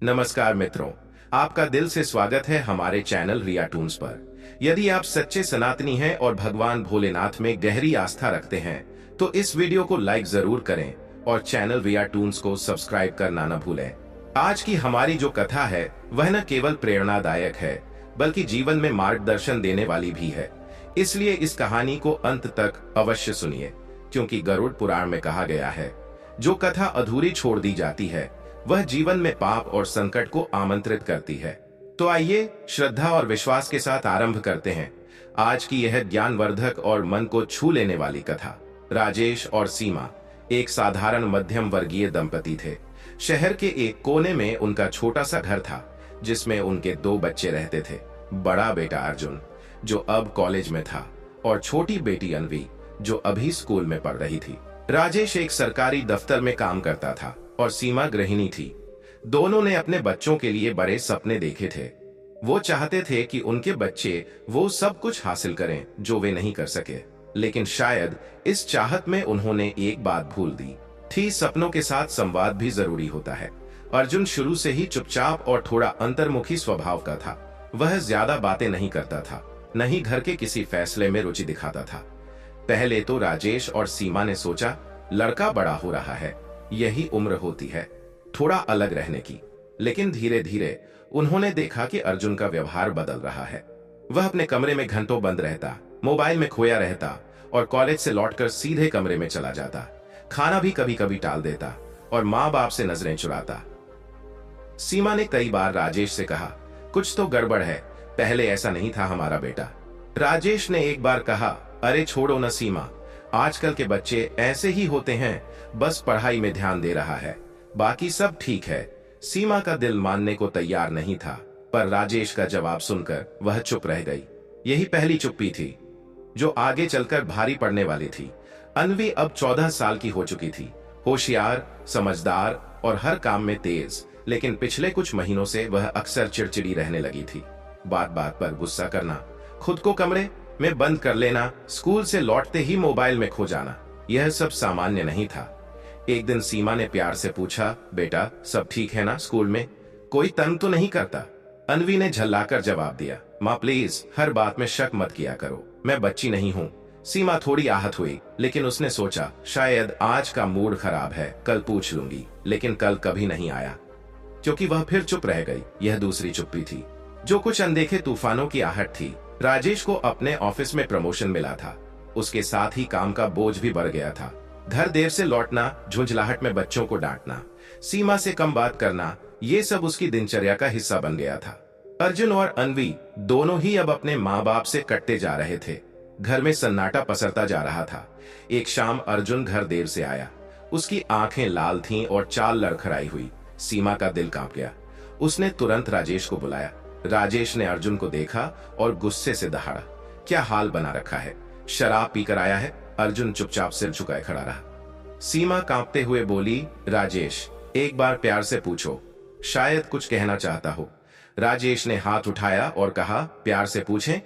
नमस्कार मित्रों, आपका दिल से स्वागत है हमारे चैनल रिया टून्स पर। यदि आप सच्चे सनातनी हैं और भगवान भोलेनाथ में गहरी आस्था रखते हैं तो इस वीडियो को लाइक जरूर करें और चैनल रिया टून्स को सब्सक्राइब करना न भूलें। आज की हमारी जो कथा है वह न केवल प्रेरणादायक है बल्कि जीवन में मार्गदर्शन देने वाली भी है। इसलिए इस कहानी को अंत तक अवश्य सुनिए, क्योंकि गरुड़ पुराण में कहा गया है, जो कथा अधूरी छोड़ दी जाती है वह जीवन में पाप और संकट को आमंत्रित करती है। तो आइए श्रद्धा और विश्वास के साथ आरंभ करते हैं आज की यह ज्ञानवर्धक और मन को छू लेने वाली कथा। राजेश और सीमा एक साधारण मध्यम वर्गीय दंपति थे। शहर के एक कोने में उनका छोटा सा घर था जिसमें उनके 2 बच्चे रहते थे। बड़ा बेटा अर्जुन जो अब कॉलेज में था और छोटी बेटी अनवी जो अभी स्कूल में पढ़ रही थी। राजेश एक सरकारी दफ्तर में काम करता था और सीमा गृहिणी थी। दोनों ने अपने बच्चों के लिए बड़े सपने देखे थे। वो चाहते थे कि उनके बच्चे वो सब कुछ हासिल करें जो वे नहीं कर सके, लेकिन शायद इस चाहत में उन्होंने एक बात भूल दी थी, सपनों के साथ संवाद भी जरूरी होता है। अर्जुन शुरू से ही चुपचाप और थोड़ा अंतर्मुखी स्वभाव का था। वह ज्यादा बातें नहीं करता था, न ही घर के किसी फैसले में रुचि दिखाता था। पहले तो राजेश और सीमा ने सोचा, लड़का बड़ा हो रहा है, यही उम्र होती है थोड़ा अलग रहने की। लेकिन धीरे धीरे उन्होंने देखा कि अर्जुन का व्यवहार बदल रहा है। वह अपने कमरे में घंटों बंद रहता, मोबाइल में खोया रहता और कॉलेज से लौटकर सीधे कमरे में चला जाता। खाना भी कभी कभी टाल देता और माँ बाप से नजरें चुराता। सीमा ने कई बार राजेश से कहा, कुछ तो गड़बड़ है, पहले ऐसा नहीं था हमारा बेटा। राजेश ने एक बार कहा, अरे छोड़ो न सीमा, आजकल के बच्चे ऐसे ही होते हैं, बस पढ़ाई में ध्यान दे रहा है, बाकी सब ठीक है। सीमा का दिल मानने को तैयार नहीं था, पर राजेश का जवाब सुनकर वह चुप रह गई। यही पहली चुप्पी थी जो आगे चलकर भारी पड़ने वाली थी। अनवी अब 14 साल की हो चुकी थी, होशियार, समझदार और हर काम में तेज, लेकिन पिछले कुछ महीनों से वह अक्सर चिड़चिड़ी रहने लगी थी। बात बात पर गुस्सा करना, खुद को कमरे में बंद कर लेना, स्कूल से लौटते ही मोबाइल में खो जाना, यह सब सामान्य नहीं था। एक दिन सीमा ने प्यार से पूछा, बेटा सब ठीक है ना, स्कूल में कोई तंग तो नहीं करता? अनवी ने झल्लाकर जवाब दिया, माँ प्लीज हर बात में शक मत किया करो, मैं बच्ची नहीं हूँ। सीमा थोड़ी आहत हुई, लेकिन उसने सोचा शायद आज का मूड खराब है, कल पूछ लूंगी। लेकिन कल कभी नहीं आया, क्योंकि वह फिर चुप रह गई। यह दूसरी चुप्पी थी जो कुछ अनदेखे तूफानों की आहट थी। राजेश को अपने ऑफिस में प्रमोशन मिला था, उसके साथ ही काम का बोझ भी बढ़ गया था। घर देर से लौटना, झुंझलाहट में बच्चों को डांटना, सीमा से कम बात करना, ये सब उसकी दिनचर्या का हिस्सा बन गया था। अर्जुन और अनवी दोनों ही अब अपने माँ बाप से कटते जा रहे थे। घर में सन्नाटा पसरता जा रहा था। एक शाम अर्जुन घर देर से आया। उसकी आंखें लाल थीं और चाल लड़खड़ाई हुई। सीमा का दिल कांप गया। उसने तुरंत राजेश को बुलाया। राजेश ने अर्जुन को देखा और गुस्से से दहाड़ा, क्या हाल बना रखा है, शराब पीकर आया है? अर्जुन चुपचाप सिर झुकाए खड़ा रहा। सीमा कांपते हुए बोली, राजेश एक बार प्यार से पूछो, शायद कुछ कहना चाहता हो। राजेश ने हाथ उठाया और कहा, प्यार से पूछें?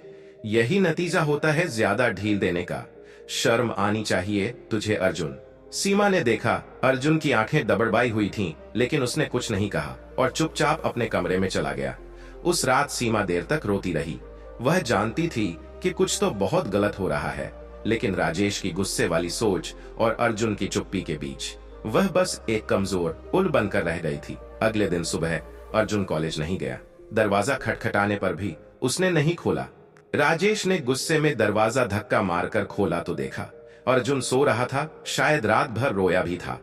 यही नतीजा होता है ज्यादा ढील देने का। शर्म आनी चाहिए तुझे अर्जुन। सीमा ने देखा अर्जुन की आंखें दबड़बाई हुई थीं, लेकिन उसने कुछ नहीं कहा और चुपचाप अपने कमरे में चला गया। उस रात सीमा देर तक रोती रही। वह जानती थी कि कुछ तो बहुत गलत हो रहा है, लेकिन राजेश की गुस्से वाली सोच और अर्जुन की चुप्पी के बीच वह बस एक कमजोर उल बनकर रह गई थी। अगले दिन सुबह अर्जुन कॉलेज नहीं गया। दरवाजा खटखटाने पर भी उसने नहीं खोला। राजेश ने गुस्से में दरवाजा धक्का मारकर खोला तो देखा अर्जुन सो रहा था, शायद रात भर रोया भी था।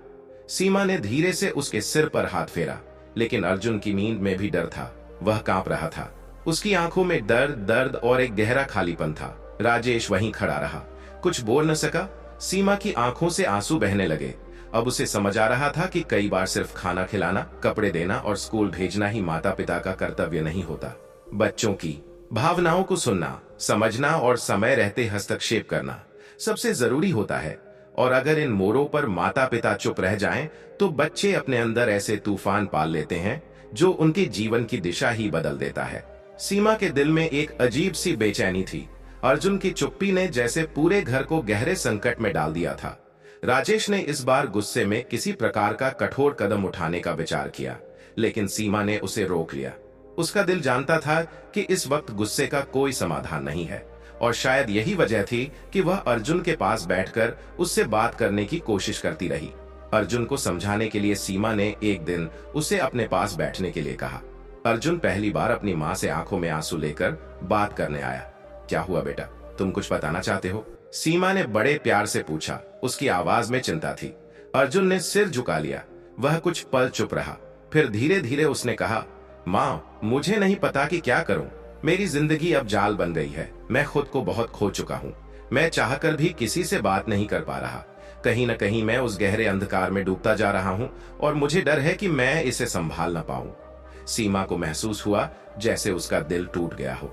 सीमा ने धीरे से उसके सिर पर हाथ फेरा, लेकिन अर्जुन की नींद में भी डर था। वह कांप रहा था। उसकी आंखों में दर्द और एक गहरा खालीपन था। राजेश वहीं खड़ा रहा, कुछ बोल न सका। सीमा की आंखों से आंसू बहने लगे। अब उसे समझ आ रहा था कि कई बार सिर्फ खाना खिलाना, कपड़े देना और स्कूल भेजना ही माता पिता का कर्तव्य नहीं होता। बच्चों की भावनाओं को सुनना, समझना और समय रहते हस्तक्षेप करना सबसे जरूरी होता है। और अगर इन मोड़ों पर माता पिता चुप रह जाएं, तो बच्चे अपने अंदर ऐसे तूफान पाल लेते हैं जो उनके जीवन की दिशा ही बदल देता है। सीमा के दिल में एक अजीब सी बेचैनी थी। अर्जुन की चुप्पी ने जैसे पूरे घर को गहरे संकट में डाल दिया था। राजेश ने इस बार गुस्से में किसी प्रकार का कठोर कदम उठाने का विचार किया, लेकिन सीमा ने उसे रोक लिया। उसका दिल जानता था कि इस वक्त गुस्से का कोई समाधान नहीं है, और शायद यही वजह थी कि वह अर्जुन के पास बैठकर उससे बात करने की कोशिश करती रही। अर्जुन को समझाने के लिए सीमा ने एक दिन उसे अपने पास बैठने के लिए कहा। अर्जुन पहली बार अपनी माँ से आंखों में आंसू लेकर बात करने आया। क्या हुआ बेटा, तुम कुछ बताना चाहते हो? सीमा ने बड़े प्यार से पूछा। उसकी आवाज में चिंता थी। अर्जुन ने सिर झुका लिया। वह कुछ पल चुप रहा, फिर धीरे धीरे उसने कहा, माँ, मुझे नहीं पता कि क्या करूं। मेरी जिंदगी अब जाल बन गई है। मैं खुद को बहुत खो चुका हूँ। मैं चाहकर भी किसी से बात नहीं कर पा रहा। कहीं न कहीं मैं उस गहरे अंधकार में डूबता जा रहा हूँ और मुझे डर है कि मैं इसे संभाल न पाऊं। सीमा को महसूस हुआ जैसे उसका दिल टूट गया हो।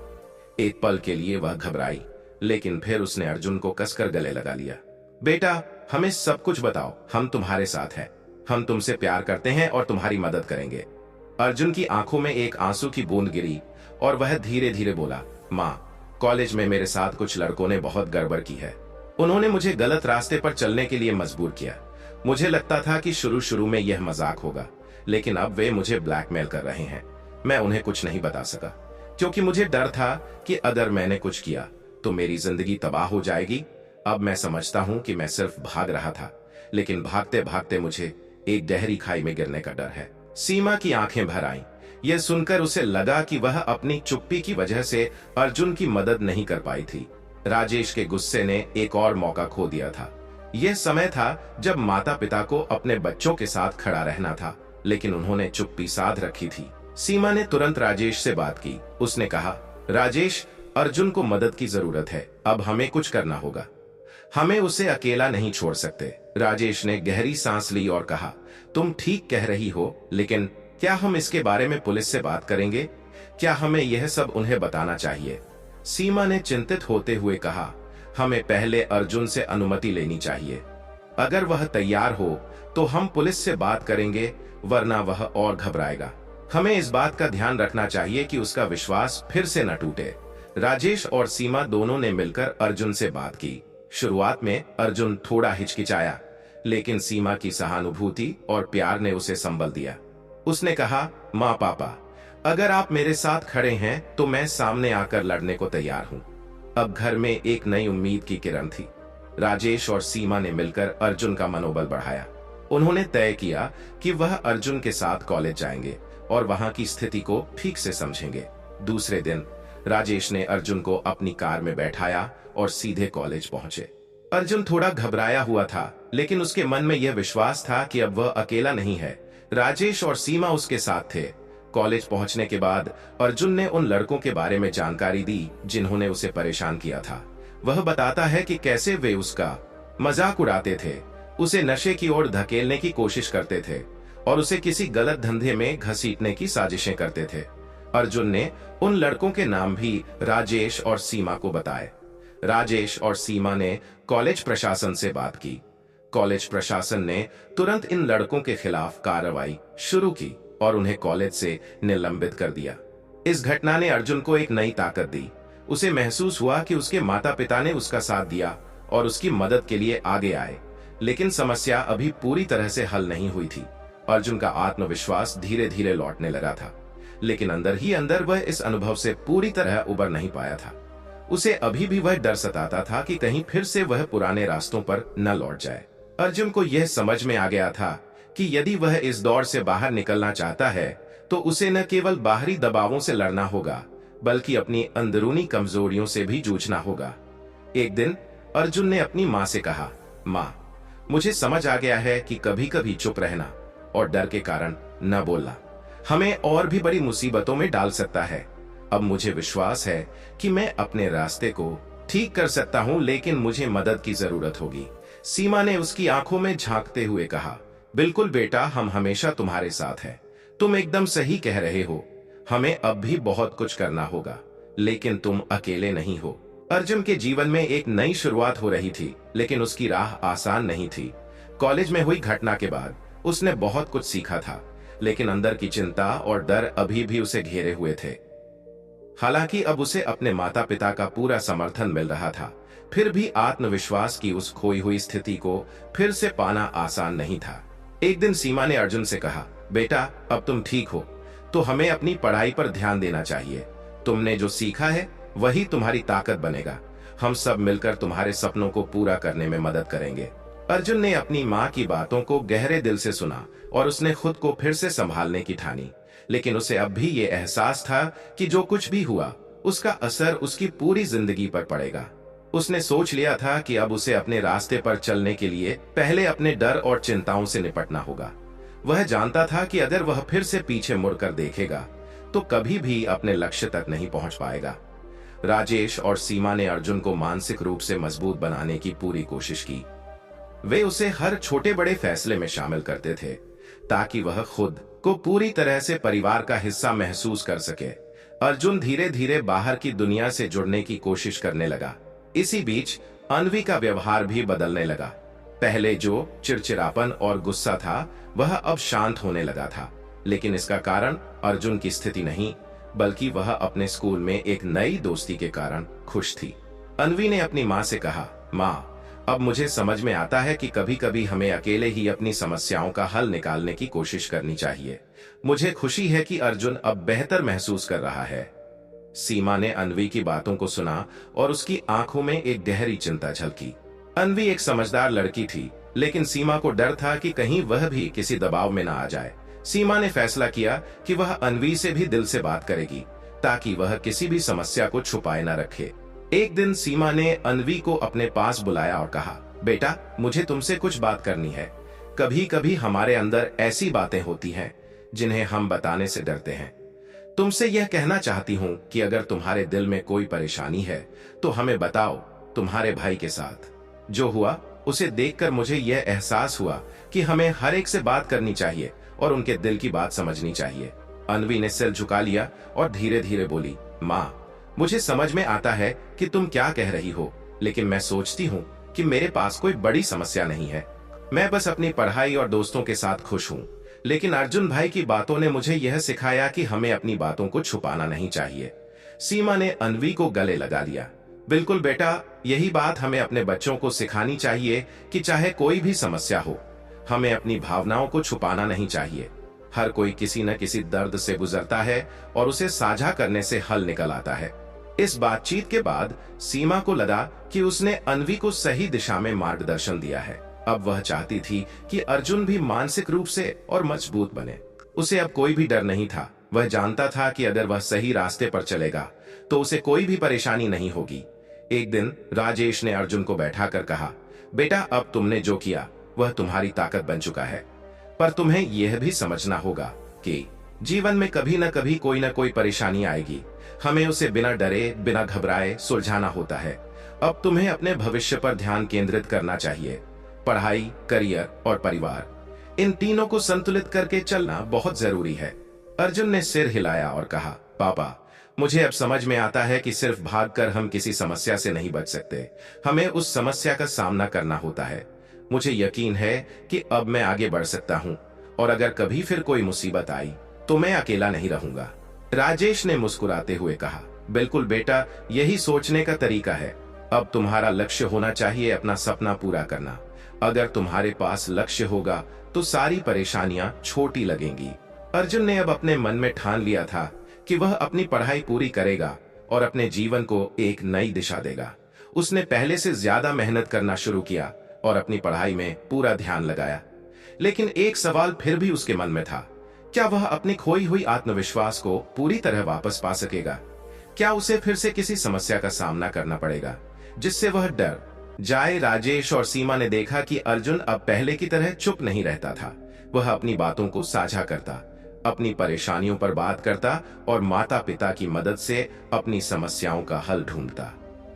एक पल के लिए वह घबराई, लेकिन फिर उसने अर्जुन को कसकर गले लगा लिया। बेटा, हमें सब कुछ बताओ। हम तुम्हारे साथ हैं। हम तुमसे प्यार करते हैं और तुम्हारी मदद करेंगे। अर्जुन की आंखों में एक आंसू की बूंद गिरी और वह धीरे धीरे बोला, माँ, कॉलेज में मेरे साथ कुछ लड़कों ने बहुत गड़बड़ की है। उन्होंने मुझे गलत रास्ते पर चलने के लिए मजबूर किया। मुझे लगता था कि शुरू शुरू में यह मजाक होगा, लेकिन अब वे मुझे ब्लैकमेल कर रहे हैं। मैं उन्हें कुछ नहीं बता सका, क्योंकि मुझे डर था कि अगर मैंने कुछ किया तो मेरी जिंदगी तबाह हो जाएगी। अब मैं समझता हूँ कि मैं सिर्फ भाग रहा था, लेकिन भागते भागते मुझे एक गहरी खाई में गिरने का डर है। सीमा की आंखें भर आईं। यह सुनकर उसे लगा कि वह अपनी चुप्पी की वजह से अर्जुन की मदद नहीं कर पाई थी। राजेश के गुस्से ने एक और मौका खो दिया था। यह समय था जब माता पिता को अपने बच्चों के साथ खड़ा रहना था, लेकिन उन्होंने चुप्पी साध रखी थी। सीमा ने तुरंत राजेश से बात की। उसने कहा, राजेश, अर्जुन को मदद की जरूरत है। अब हमें कुछ करना होगा। हमें उसे अकेला नहीं छोड़ सकते। राजेश ने गहरी सांस ली और कहा, तुम ठीक कह रही हो, लेकिन क्या हम इसके बारे में पुलिस से बात करेंगे? क्या हमें यह सब उन्हें बताना चाहिए? सीमा ने चिंतित होते हुए कहा, हमें पहले अर्जुन से अनुमति लेनी चाहिए। अगर वह तैयार हो तो हम पुलिस से बात करेंगे, वरना वह और घबराएगा। हमें इस बात का ध्यान रखना चाहिए कि उसका विश्वास फिर से न टूटे। राजेश और सीमा दोनों ने मिलकर अर्जुन से बात की। शुरुआत में अर्जुन थोड़ा हिचकिचाया, लेकिन सीमा की सहानुभूति और प्यार ने उसे संबल दिया। उसने कहा, माँ पापा, अगर आप मेरे साथ खड़े हैं तो मैं सामने आकर लड़ने को तैयार हूँ। अब घर में एक नई उम्मीद की किरण थी। राजेश और सीमा ने मिलकर अर्जुन का मनोबल बढ़ाया। उन्होंने तय किया कि वह अर्जुन के साथ कॉलेज जाएंगे और वहां की स्थिति को ठीक से समझेंगे। दूसरे दिन राजेश ने अर्जुन को अपनी कार में बैठाया और सीधे कॉलेज पहुंचे। अर्जुन थोड़ा घबराया हुआ था, लेकिन उसके मन में यह विश्वास था कि अब वह अकेला नहीं है। राजेश और सीमा उसके साथ थे। कॉलेज पहुंचने के बाद अर्जुन ने उन लड़कों के बारे में जानकारी दी जिन्होंने उसे परेशान किया था। वह बताता है कि कैसे वे उसका मजाक उड़ाते थे, उसे नशे की ओर धकेलने की कोशिश करते थे और उसे किसी गलत धंधे में घसीटने की साजिशें करते थे। अर्जुन ने उन लड़कों के नाम भी राजेश और सीमा को बताए। राजेश और सीमा ने कॉलेज प्रशासन से बात की। कॉलेज प्रशासन ने तुरंत इन लड़कों के खिलाफ कार्रवाई शुरू की और उन्हें कॉलेज से निलंबित कर दिया। इस घटना ने अर्जुन को एक नई ताकत दी। उसे महसूस हुआ कि उसके माता पिता ने उसका साथ दिया और उसकी मदद के लिए आगे आए, लेकिन समस्या अभी पूरी तरह से हल नहीं हुई थी। अर्जुन का आत्मविश्वास धीरे धीरे लौटने लगा था, लेकिन अंदर ही अंदर वह इस अनुभव से पूरी तरह उबर नहीं पाया था। उसे अभी भी वह डर सताता था कि कहीं फिर से वह पुराने रास्तों पर न लौट जाए। अर्जुन को यह समझ में आ गया था कि यदि वह इस दौर से बाहर निकलना चाहता है तो उसे न केवल बाहरी दबावों से लड़ना होगा, बल्कि अपनी अंदरूनी कमजोरियों से भी जूझना होगा। एक दिन अर्जुन ने अपनी माँ से कहा, माँ, मुझे समझ आ गया है कि कभी कभी चुप रहना और डर के कारण न बोलना हमें और भी बड़ी मुसीबतों में डाल सकता है। अब मुझे विश्वास है कि मैं अपने रास्ते को ठीक कर सकता हूँ, लेकिन मुझे मदद की जरूरत होगी। सीमा ने उसकी आंखों में झांकते हुए कहा, बिल्कुल बेटा, हम हमेशा तुम्हारे साथ हैं। तुम एकदम सही कह रहे हो। हमें अब भी बहुत कुछ करना होगा, लेकिन तुम अकेले नहीं हो। अर्जुन के जीवन में एक नई शुरुआत हो रही थी, लेकिन उसकी राह आसान नहीं थी। कॉलेज में हुई घटना के बाद उसने बहुत कुछ सीखा था, लेकिन अंदर की चिंता और डर अभी भी उसे घेरे हुए थे। हालांकि अब उसे अपने माता पिता का पूरा समर्थन मिल रहा था, फिर भी आत्मविश्वास की उस खोई हुई स्थिति को फिर से पाना आसान नहीं था। एक दिन सीमा ने अर्जुन से कहा, बेटा अब तुम ठीक हो, तो हमें अपनी पढ़ाई पर ध्यान देना चाहिए। तुमने जो सीखा है वही तुम्हारी ताकत बनेगा। हम सब मिलकर तुम्हारे सपनों को पूरा करने में मदद करेंगे। अर्जुन ने अपनी माँ की बातों को गहरे दिल से सुना और उसने खुद को फिर से संभालने की ठानी। लेकिन उसे अब भी ये एहसास था कि जो कुछ भी हुआ उसका असर उसकी पूरी जिंदगी पर पड़ेगा। उसने सोच लिया था कि अब उसे अपने रास्ते पर चलने के लिए पहले अपने डर और चिंताओं से निपटना होगा। वह जानता था कि अगर वह फिर से पीछे मुड़कर देखेगा तो कभी भी अपने लक्ष्य तक नहीं पहुंच पाएगा। राजेश और सीमा ने अर्जुन को मानसिक रूप से मजबूत बनाने की पूरी कोशिश की। वे उसे हर छोटे बड़े फैसले में शामिल करते थे ताकि वह खुद को पूरी तरह से परिवार का हिस्सा महसूस कर सके। अर्जुन धीरे धीरे बाहर की दुनिया से जुड़ने की कोशिश करने लगा। इसी बीच अन्वी का व्यवहार भी बदलने लगा। पहले जो चिड़चिड़ापन और गुस्सा था वह अब शांत होने लगा था, लेकिन इसका कारण अर्जुन की स्थिति नहीं बल्कि वह अपने स्कूल में एक नई दोस्ती के कारण खुश थी। अन्वी ने अपनी माँ से कहा, माँ अब मुझे समझ में आता है कि कभी कभी हमें अकेले ही अपनी समस्याओं का हल निकालने की कोशिश करनी चाहिए। मुझे खुशी है कि अर्जुन अब बेहतर महसूस कर रहा है। सीमा ने अन्वी की बातों को सुना और उसकी आंखों में एक गहरी चिंता झलकी। अन्वी एक समझदार लड़की थी, लेकिन सीमा को डर था कि कहीं वह भी किसी दबाव में ना आ जाए। सीमा ने फैसला किया कि वह अन्वी से भी दिल से बात करेगी ताकि वह किसी भी समस्या को छुपाए न रखे। एक दिन सीमा ने अन्वी को अपने पास बुलाया और कहा, बेटा मुझे तुमसे कुछ बात करनी है। कभी कभी हमारे अंदर ऐसी बातें होती हैं जिन्हें हम बताने से डरते हैं। तुमसे यह कहना चाहती हूँ कि अगर तुम्हारे दिल में कोई परेशानी है तो हमें बताओ। तुम्हारे भाई के साथ जो हुआ उसे देखकर मुझे यह एहसास हुआ कि हमें हर एक से बात करनी चाहिए और उनके दिल की बात समझनी चाहिए। अन्वी ने सिर झुका लिया और धीरे धीरे बोली, माँ मुझे समझ में आता है कि तुम क्या कह रही हो, लेकिन मैं सोचती हूँ कि मेरे पास कोई बड़ी समस्या नहीं है। मैं बस अपनी पढ़ाई और दोस्तों के साथ खुश हूँ। लेकिन अर्जुन भाई की बातों ने मुझे यह सिखाया कि हमें अपनी बातों को छुपाना नहीं चाहिए। सीमा ने अन्वी को गले लगा लिया। बिल्कुल बेटा, यही बात हमें अपने बच्चों को सिखानी चाहिए कि चाहे कोई भी समस्या हो, हमें अपनी भावनाओं को छुपाना नहीं चाहिए। हर कोई किसी न किसी दर्द से गुजरता है और उसे साझा करने से हल निकल आता है। इस बातचीत के बाद सीमा को लगा कि उसने अन्वी को सही दिशा में मार्गदर्शन दिया है। अब वह चाहती थी कि अर्जुन भी मानसिक रूप से और मजबूत बने। उसे अब कोई भी डर नहीं था। वह जानता था कि अगर वह सही रास्ते पर चलेगा तो उसे कोई भी परेशानी नहीं होगी। एक दिन राजेश ने अर्जुन को बैठाकर कहा, बेटा अब तुमने जो किया वह तुम्हारी ताकत बन चुका है, पर तुम्हें यह भी समझना होगा कि जीवन में कभी न कभी कोई न कोई परेशानी आएगी। हमें उसे बिना डरे बिना घबराए सुलझाना होता है। अब तुम्हें अपने भविष्य पर ध्यान केंद्रित करना चाहिए। पढ़ाई, करियर और परिवार, इन तीनों को संतुलित करके चलना बहुत जरूरी है। अर्जुन ने सिर हिलाया और कहा, पापा मुझे अब समझ में आता है कि सिर्फ भागकर हम किसी समस्या से नहीं बच सकते। हमें उस समस्या का सामना करना होता है। मुझे यकीन है कि अब मैं आगे बढ़ सकता हूँ और अगर कभी फिर कोई मुसीबत आई तो मैं अकेला नहीं रहूंगा। राजेश ने मुस्कुराते हुए कहा, बिल्कुल बेटा, यही सोचने का तरीका है। अब तुम्हारा लक्ष्य होना चाहिए अपना सपना पूरा करना। अगर तुम्हारे पास लक्ष्य होगा तो सारी परेशानियां छोटी लगेंगी। अर्जुन ने अब अपने मन में ठान लिया था कि वह अपनी पढ़ाई पूरी करेगा और अपने जीवन को एक नई दिशा देगा। उसने पहले से ज्यादा मेहनत करना शुरू किया और अपनी पढ़ाई में पूरा ध्यान लगाया। लेकिन एक सवाल फिर भी उसके मन में था, क्या वह अपनी खोई हुई आत्मविश्वास को पूरी तरह वापस पा सकेगा? क्या उसे फिर से किसी समस्या का सामना करना पड़ेगा जिससे वह डर जाए? राजेश और सीमा ने देखा कि अर्जुन अब पहले की तरह चुप नहीं रहता था। वह अपनी बातों को साझा करता, अपनी परेशानियों पर बात करता और माता पिता की मदद से अपनी समस्याओं का हल ढूंढता।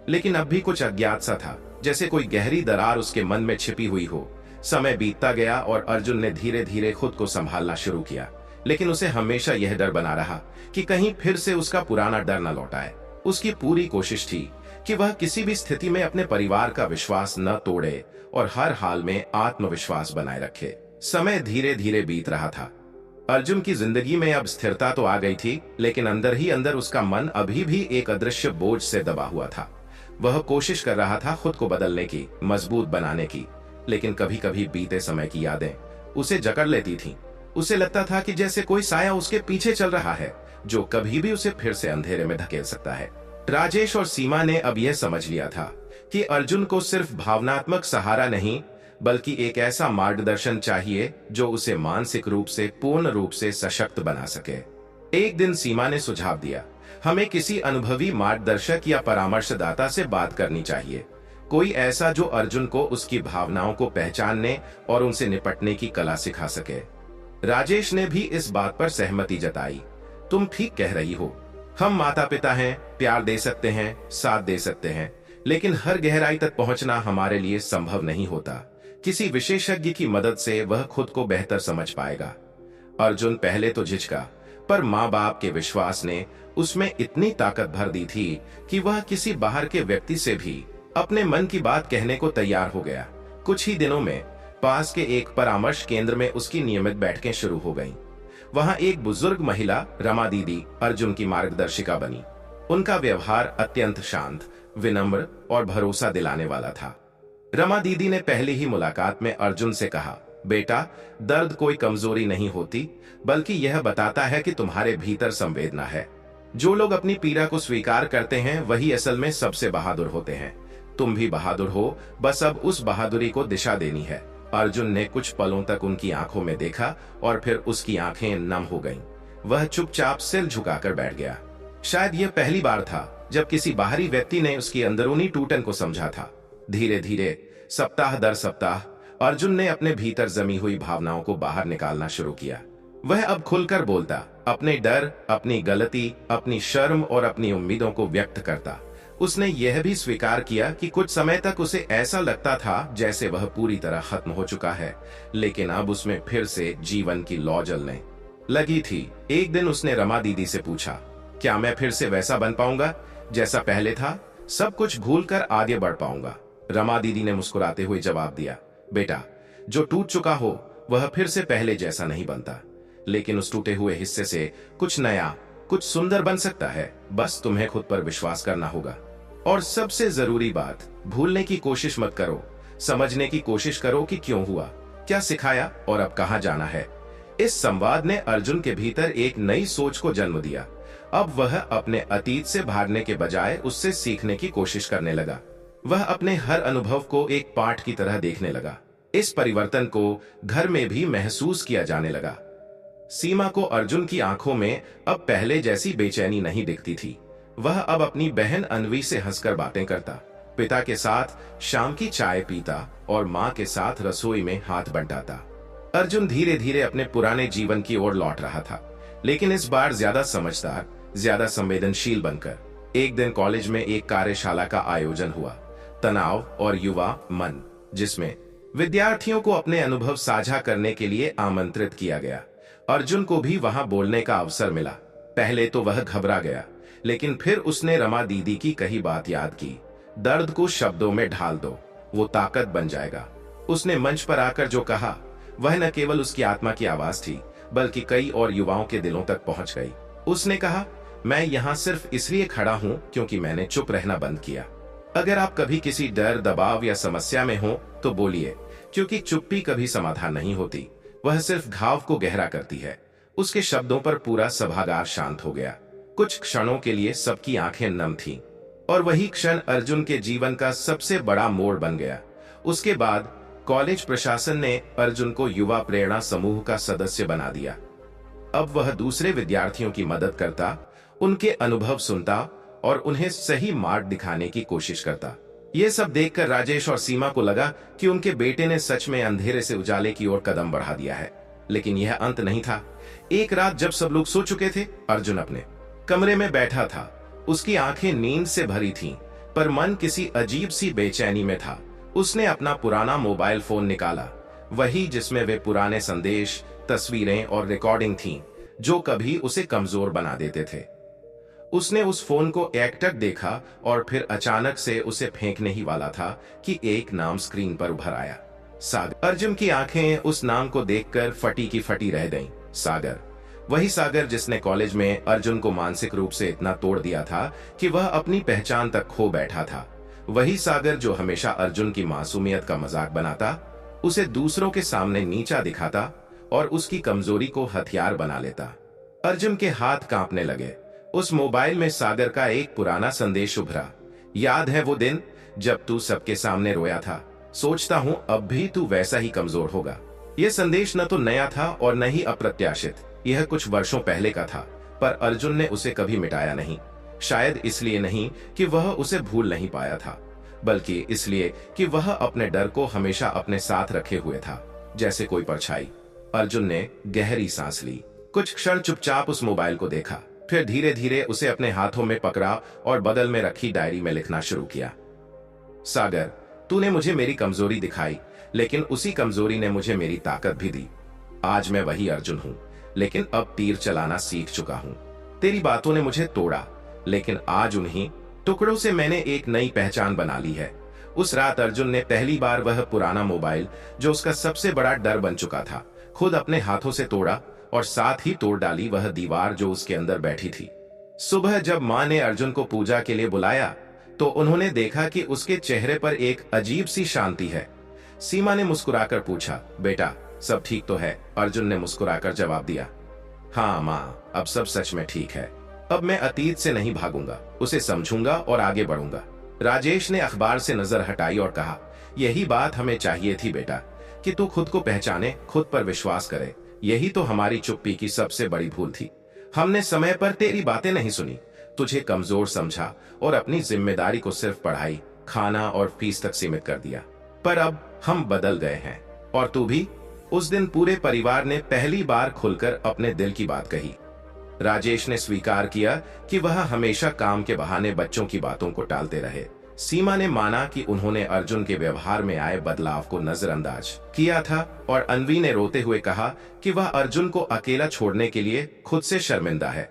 लेकिन अब भी कुछ अज्ञात सा था, जैसे कोई गहरी दरार उसके मन में छिपी हुई हो। समय बीतता गया और अर्जुन ने धीरे धीरे खुद को संभालना शुरू किया, लेकिन उसे हमेशा यह डर बना रहा कि कहीं फिर से उसका पुराना डर न लौट आए। उसकी पूरी कोशिश थी कि वह किसी भी स्थिति में अपने परिवार का विश्वास न तोड़े और हर हाल में आत्मविश्वास बनाए रखे। समय धीरे धीरे बीत रहा था। अर्जुन की जिंदगी में अब स्थिरता तो आ गई थी, लेकिन अंदर ही अंदर उसका मन अभी भी एक अदृश्य बोझ से दबा हुआ था। वह कोशिश कर रहा था खुद को बदलने की, मजबूत बनाने की, लेकिन कभी कभी बीते समय की यादें उसे जकड़ लेती थीं। उसे लगता था कि जैसे कोई साया उसके पीछे चल रहा है, जो कभी भी उसे फिर से अंधेरे में धकेल सकता है। राजेश और सीमा ने अब यह समझ लिया था कि अर्जुन को सिर्फ भावनात्मक सहारा नहीं, बल्कि एक ऐसा मार्गदर्शन चाहिए जो उसे मानसिक रूप से पूर्ण रूप से सशक्त बना सके। एक दिन सीमा ने सुझाव दिया, हमें किसी अनुभवी मार्गदर्शक या परामर्शदाता से बात करनी चाहिए, कोई ऐसा जो अर्जुन को उसकी भावनाओं को पहचानने और उनसे निपटने की कला सिखा सके। राजेश ने भी इस बात पर सहमति जताई। तुम ठीक कह रही हो, हम माता पिता हैं, प्यार दे सकते हैं, साथ दे सकते हैं, लेकिन हर गहराई तक पहुंचना हमारे लिए संभव नहीं होता। किसी विशेषज्ञ की मदद से वह खुद को बेहतर समझ पाएगा। अर्जुन पहले तो झिझका, पर माँ बाप के विश्वास ने उसमें इतनी ताकत भर दी थी कि वह किसी बाहर के व्यक्ति से भी अपने मन की बात कहने को तैयार हो गया। कुछ ही दिनों में पास के एक परामर्श केंद्र में उसकी नियमित बैठकें शुरू हो गईं। वहां एक बुजुर्ग महिला रमा दीदी अर्जुन की मार्गदर्शिका बनी। उनका व्यवहार अत्यंत शांत, विनम्र और भरोसा दिलाने वाला था। रमा दीदी ने पहली ही मुलाकात में अर्जुन से कहा, बेटा, दर्द कोई कमजोरी नहीं होती, बल्कि यह बताता है कि तुम्हारे भीतर संवेदना है। जो लोग अपनी पीड़ा को स्वीकार करते हैं वही असल में सबसे बहादुर होते हैं। तुम भी बहादुर हो, बस अब उस बहादुरी को दिशा देनी है। अर्जुन ने कुछ पलों तक उनकी आंखों में देखा और फिर उसकी आंखें नम हो गईं। वह चुपचाप सिर झुकाकर बैठ गया। शायद यह पहली बार था जब किसी बाहरी व्यक्ति ने उसकी अंदरूनी टूटन को समझा था। धीरे धीरे, सप्ताह दर सप्ताह, अर्जुन ने अपने भीतर जमी हुई भावनाओं को बाहर निकालना शुरू किया। वह अब खुलकर बोलता, अपने डर, अपनी गलती, अपनी शर्म और अपनी उम्मीदों को व्यक्त करता। उसने यह भी स्वीकार किया कि कुछ समय तक उसे ऐसा लगता था जैसे वह पूरी तरह खत्म हो चुका है, लेकिन अब उसमें फिर से जीवन की लौ जलने लगी थी। एक दिन उसने रमा दीदी से पूछा, क्या मैं फिर से वैसा बन पाऊंगा जैसा पहले था? सब कुछ भूलकर आगे बढ़ पाऊंगा? रमा दीदी ने मुस्कुराते हुए जवाब दिया, बेटा, जो टूट चुका हो वह फिर से पहले जैसा नहीं बनता, लेकिन उस टूटे हुए हिस्से से कुछ नया, कुछ सुंदर बन सकता है। बस तुम्हें खुद पर विश्वास करना होगा। और सबसे जरूरी बात, भूलने की कोशिश मत करो, समझने की कोशिश करो कि क्यों हुआ, क्या सिखाया और अब कहां जाना है। इस संवाद ने अर्जुन के भीतर एक नई सोच को जन्म दिया। अब वह अपने अतीत से भागने के बजाय उससे सीखने की कोशिश करने लगा। वह अपने हर अनुभव को एक पाठ की तरह देखने लगा। इस परिवर्तन को घर में भी महसूस किया जाने लगा। सीमा को अर्जुन की आंखों में अब पहले जैसी बेचैनी नहीं दिखती थी। वह अब अपनी बहन अन्वी से हंसकर बातें करता, पिता के साथ शाम की चाय पीता और मां के साथ रसोई में हाथ बंटाता। अर्जुन धीरे धीरे अपने पुराने जीवन की ओर लौट रहा था, लेकिन इस बार ज्यादा समझदार, ज्यादा संवेदनशील बनकर। एक दिन कॉलेज में एक कार्यशाला का आयोजन हुआ, तनाव और युवा मन, जिसमें विद्यार्थियों को अपने अनुभव साझा करने के लिए आमंत्रित किया गया। अर्जुन को भी वहां बोलने का अवसर मिला। पहले तो वह घबरा गया, लेकिन फिर उसने रमा दीदी की कही बात याद की, दर्द को शब्दों में ढाल दो, वो ताकत बन जाएगा। उसने मंच पर आकर जो कहा, वह न केवल उसकी आत्मा की आवाज थी, बल्कि कई और युवाओं के दिलों तक पहुंच गई। उसने कहा, मैं यहाँ सिर्फ इसलिए खड़ा हूं क्योंकि मैंने चुप रहना बंद किया। अगर आप कभी किसी डर, दबाव या समस्या में हो तो बोलिए, क्योंकि चुप्पी कभी समाधान नहीं होती, वह सिर्फ घाव को गहरा करती है। उसके शब्दों पर पूरा सभागार शांत हो गया। कुछ क्षणों के लिए सबकी आंखें नम थीं, और वही क्षण अर्जुन के जीवन का सबसे बड़ा मोड़ बन गया। उसके बाद कॉलेज प्रशासन ने अर्जुन को युवा प्रेरणा समूह का सदस्य बना दिया। अब वह दूसरे विद्यार्थियों की मदद करता, उनके अनुभव सुनता और उन्हें सही मार्ग दिखाने की कोशिश करता। ये सब देखकर राजेश और सीमा को लगा कि उनके बेटे ने सच में अंधेरे से उजाले की ओर कदम बढ़ा दिया है। लेकिन यह अंत नहीं था। एक रात जब सब लोग सो चुके थे, अर्जुन अपने कमरे में बैठा था। उसकी आंखें नींद से भरी थीं, पर मन किसी अजीब सी बेचैनी में था। उसने अपना पुराना मोबाइल फोन निकाला, वही जिसमें वे पुराने संदेश, तस्वीरें और रिकॉर्डिंग थीं, जो कभी उसे कमजोर बना देते थे। उसने उस फोन को एकटक देखा और फिर अचानक से उसे फेंकने ही वाला था कि एक नाम स्क्रीन पर उभर आया, सागर। अर्जुन की आंखें उस नाम को देखकर फटी की फटी रह गईं। सागर, वही सागर जिसने कॉलेज में अर्जुन को मानसिक रूप से इतना तोड़ दिया था कि वह अपनी पहचान तक खो बैठा था। वही सागर जो हमेशा अर्जुन की मासूमियत का मजाक बनाता, उसे दूसरों के सामने नीचा दिखाता और उसकी कमजोरी को हथियार बना लेता। अर्जुन के हाथ कांपने लगे। उस मोबाइल में सागर का एक पुराना संदेश उभरा। याद है वो दिन जब तू सबके सामने रोया था? सोचता हूं अब भी तू वैसा ही कमजोर होगा। यह संदेश न तो नया था और न ही अप्रत्याशित। यह कुछ वर्षों पहले का था, पर अर्जुन ने उसे कभी मिटाया नहीं। शायद इसलिए नहीं कि वह उसे भूल नहीं पाया था, बल्कि इसलिए कि वह अपने डर को हमेशा अपने साथ रखे हुए था, जैसे कोई परछाई। अर्जुन ने गहरी सांस ली, कुछ क्षण चुपचाप उस मोबाइल को देखा, फिर धीरे धीरे उसे अपने हाथों में पकड़ा और बगल में रखी डायरी में लिखना शुरू किया। सागर, तूने मुझे मेरी कमजोरी दिखाई, लेकिन उसी कमजोरी ने मुझे मेरी ताकत भी दी। आज मैं वही अर्जुन हूं, लेकिन अब तीर चलाना सीख चुका हूं। तेरी बातों ने मुझे तोड़ा, लेकिन आज उन्हीं टुकड़ों से मैंने एक नई पहचान बना ली है। उस रात अर्जुन ने पहली बार वह पुराना मोबाइल, जो उसका सबसे बड़ा डर बन चुका था, खुद अपने हाथों से तोड़ा और साथ ही तोड़ डाली वह दीवार जो उसके अंदर बैठी थी। सुबह जब मां ने अर्जुन को पूजा के लिए बुलाया, तो उन्होंने देखा कि उसके चेहरे पर एक अजीब सी शांति है। सीमा ने मुस्कुराकर पूछा, बेटा सब ठीक तो है? अर्जुन ने मुस्कुराकर जवाब दिया, हाँ मां, अब सब सच में ठीक है। अब मैं अतीत से नहीं भागूंगा, उसे समझूंगा और आगे बढ़ूंगा। राजेश ने अखबार से नजर हटाई और कहा, यही बात हमें चाहिए थी बेटा, कि तू खुद को पहचाने, खुद पर विश्वास करे। यही तो हमारी चुप्पी की सबसे बड़ी भूल थी। हमने समय पर तेरी बातें नहीं सुनी, तुझे कमजोर समझा और अपनी जिम्मेदारी को सिर्फ पढ़ाई, खाना और फीस तक सीमित कर दिया। पर अब हम बदल गए हैं, और तू भी। उस दिन पूरे परिवार ने पहली बार खुलकर अपने दिल की बात कही। राजेश ने स्वीकार किया कि वह हमेशा काम के बहाने बच्चों की बातों को टालते रहे। सीमा ने माना कि उन्होंने अर्जुन के व्यवहार में आए बदलाव को नजरअंदाज किया था, और अन्वी ने रोते हुए कहा कि वह अर्जुन को अकेला छोड़ने के लिए खुद से शर्मिंदा है।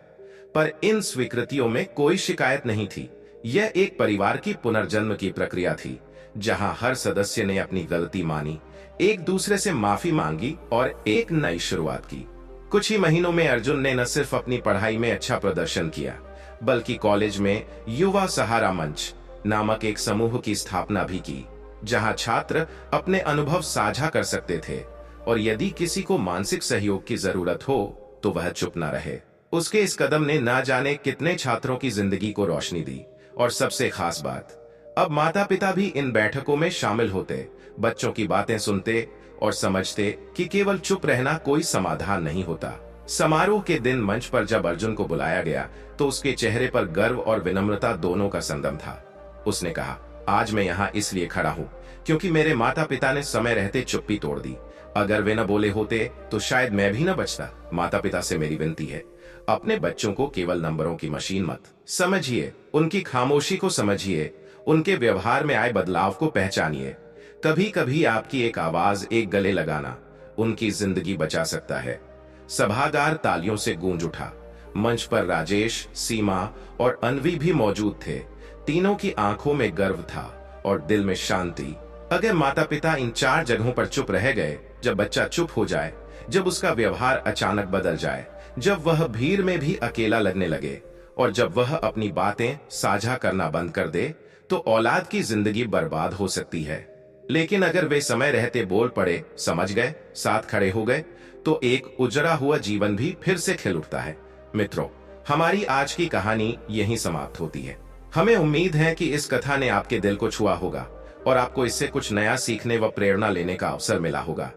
पर इन स्वीकृतियों में कोई शिकायत नहीं थी। यह एक परिवार की पुनर्जन्म की प्रक्रिया थी, जहां हर सदस्य ने अपनी गलती मानी, एक दूसरे से माफी मांगी और एक नई शुरुआत की। कुछ ही महीनों में अर्जुन ने न सिर्फ अपनी पढ़ाई में अच्छा प्रदर्शन किया, बल्कि कॉलेज में युवा सहारा मंच नामक एक समूह की स्थापना भी की, जहां छात्र अपने अनुभव साझा कर सकते थे, और यदि किसी को मानसिक सहयोग की जरूरत हो तो वह चुप न रहे। उसके इस कदम ने ना जाने कितने छात्रों की जिंदगी को रोशनी दी। और सबसे खास बात, अब माता पिता भी इन बैठकों में शामिल होते, बच्चों की बातें सुनते और समझते कि केवल चुप रहना कोई समाधान नहीं होता। समारोह के दिन मंच पर जब अर्जुन को बुलाया गया, तो उसके चेहरे पर गर्व और विनम्रता दोनों का संगम था। उसने कहा, आज मैं यहाँ इसलिए खड़ा हूँ क्योंकि मेरे माता पिता ने समय रहते चुप्पी तोड़ दी। अगर वे न बोले होते तो शायद मैं भी न बचता। माता पिता से मेरी विनती है, अपने बच्चों को केवल नंबरों की मशीन मत समझिए, उनकी खामोशी को समझिए, उनके व्यवहार में आए बदलाव को पहचानिए। कभी कभी आपकी एक आवाज, एक गले लगाना उनकी जिंदगी बचा सकता है। सभागार तालियों से गूंज उठा। मंच पर राजेश, सीमा और अन्वी भी मौजूद थे। तीनों की आंखों में गर्व था और दिल में शांति। अगर माता पिता इन चार जगहों पर चुप रह गए, जब बच्चा चुप हो जाए, जब उसका व्यवहार अचानक बदल जाए, जब वह भीड़ में भी अकेला लगने लगे, और जब वह अपनी बातें साझा करना बंद कर दे, तो औलाद की जिंदगी बर्बाद हो सकती है। लेकिन अगर वे समय रहते बोल पड़े, समझ गए, साथ खड़े हो गए, तो एक उजड़ा हुआ जीवन भी फिर से खिल उठता है। मित्रों, हमारी आज की कहानी यहीं समाप्त होती है। हमें उम्मीद है कि इस कथा ने आपके दिल को छुआ होगा और आपको इससे कुछ नया सीखने व प्रेरणा लेने का अवसर मिला होगा।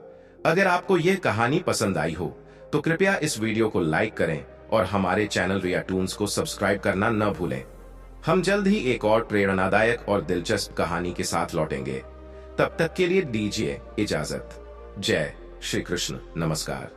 अगर आपको यह कहानी पसंद आई हो तो कृपया इस वीडियो को लाइक करें और हमारे चैनल रियाटून्स को सब्सक्राइब करना न भूलें। हम जल्द ही एक और प्रेरणादायक और दिलचस्प कहानी के साथ लौटेंगे। तब तक के लिए दीजिए इजाजत। जय श्री कृष्ण। नमस्कार।